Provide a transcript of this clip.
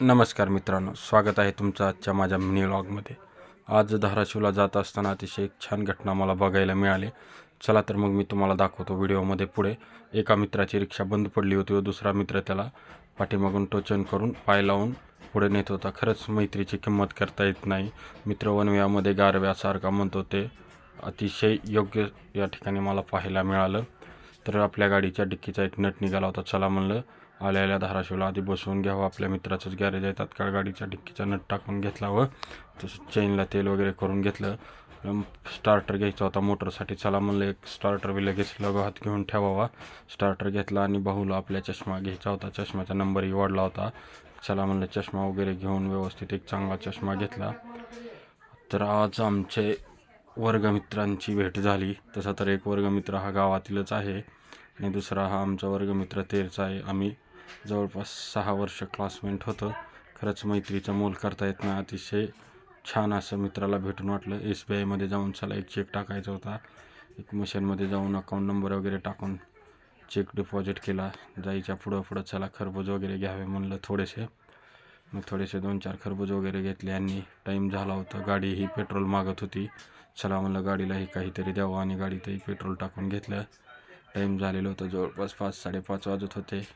नमस्कार मित्रांनो, स्वागत आहे तुमचं आजच्या माझ्या मिनी व्लॉगमध्ये। आज धाराशिवला जात असताना अतिशय एक छान घटना मला बघायला मिळाली। चला तर मग मी तुम्हाला दाखवतो व्हिडिओमध्ये। पुढे एका मित्राची रिक्षा बंद पडली होती व दुसरा मित्र त्याला पाठीमागून टोचन करून पाय लावून पुढे नेत होता। खरंच मैत्रीची किंमत करता येत नाही। मित्र वनव्यामध्ये गारव्यासारखा म्हणतो ते अतिशय योग्य या ठिकाणी मला पाहायला मिळालं। तर आपल्या गाडीच्या डिक्कीचा एक नट निघाला होता। चला म्हणलं आल्या धाराशिवला आधी बसवून घ्यावं, आपल्या मित्राचंच गॅरेज आहे। तात्काळ गाडीच्या डिक्कीचा नट टाकून घेतला व तसं चेनला तेल वगैरे करून घेतलं। स्टार्टर घ्यायचा होता मोटरसाठी। चला म्हणलं एक स्टार्टर बी लगेच लगावात घेऊन ठेवावा। स्टार्टर घेतला आणि भाऊला आपल्या चष्मा घ्यायचा होता। चष्म्याचा नंबरही वाढला होता। चला म्हणलं चष्मा वगैरे घेऊन व्यवस्थित एक चांगला चष्मा घेतला। तर आज आमचे वर्गमित्रांची भेट झाली। तसा तर एक वर्गमित्र हा गावातीलच आहे आणि दुसरा हा आमचा वर्गमित्र तेरचा आहे। आम्ही जवळपास 6 वर्ष क्लासमेट होतो। खरंच मैत्रीचं मोल करता येत नाही। अतिशय छान असं मित्राला भेटून वाटलं। SBI मध्ये जाऊन चला एक चेक टाकायचा होता। एक मशीनमध्ये जाऊन अकाउंट नंबर वगैरे टाकून चेक डिपॉझिट केला। जायच्या पुढं चला खरबूज वगैरे घ्यावे म्हणलं थोडेसे। मग थोडेसे 2-4 खरबूज वगैरे घेतले आणि टाईम झाला होता। गाडी ही पेट्रोल मागत होती। चला म्हणलं गाडीलाही काहीतरी द्यावं आणि गाडीतही पेट्रोल टाकून घेतलं। टाईम झालेलं होतं, जवळपास 5-5:30 वाजत होते।